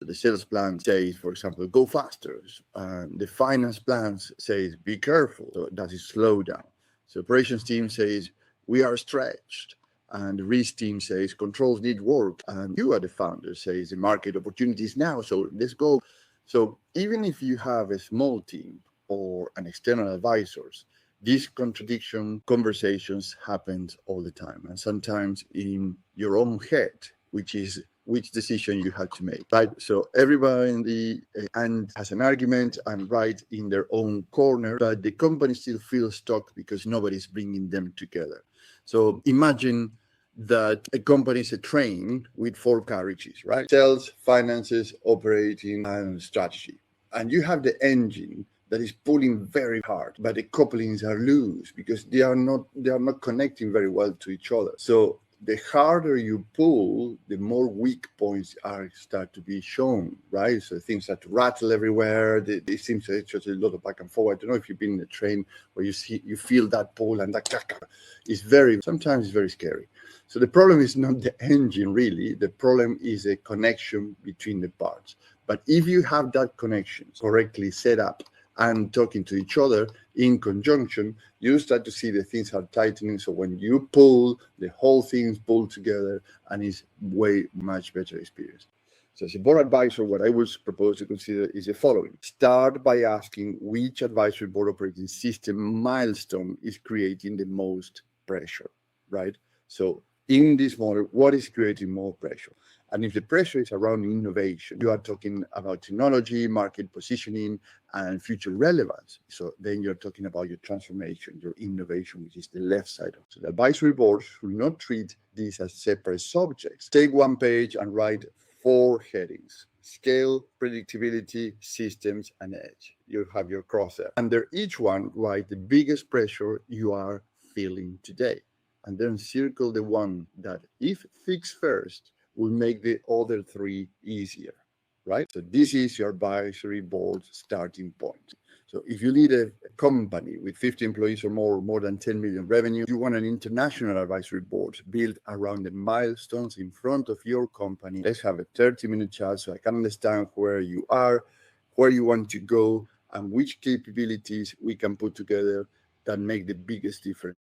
The sales plan says, for example, go faster. And the finance plan says, be careful. So that is slow down. So operations team says, we are stretched. And the risk team says, controls need work. And you are the founder says, the market opportunities now. So let's go. So even if you have a small team or an external advisors, these contradiction conversations happen all the time. And sometimes in your own head, which is which decision you had to make, right? So everybody in the and has an argument and right in their own corner, but the company still feels stuck because nobody's bringing them together. So imagine that a company is a train with four carriages, right? Sales, finances, operating, and strategy. And you have the engine that is pulling very hard, but the couplings are loose because they are not connecting very well to each other. So the harder you pull, the more weak points are start to be shown, right? So things start to rattle everywhere. It seems it's just a lot of back and forth. I don't know if you've been in a train where you feel that pull and that is sometimes it's very scary. So the problem is not the engine really. The problem is a connection between the parts. But if you have that connection correctly set up and talking to each other in conjunction, you start to see the things are tightening. So when you pull, the whole thing is pulled together and it's way much better experience. So as a board advisor, what I would propose to consider is the following. Start by asking which advisory board operating system milestone is creating the most pressure, right? So in this model, what is creating more pressure? And if the pressure is around innovation, you are talking about technology, market positioning, and future relevance. So then you're talking about your transformation, your innovation, which is the left side. So the advisory board should not treat these as separate subjects. Take one page and write four headings: scale, predictability, systems, and edge. You have your crosshair. Under each one, write the biggest pressure you are feeling today. And then circle the one that, if fixed first, will make the other three easier, right? So this is your advisory board starting point. So if you lead a company with 50 employees or more than 10 million revenue, you want an international advisory board built around the milestones in front of your company. Let's have a 30-minute chat so I can understand where you are, where you want to go, and which capabilities we can put together that make the biggest difference.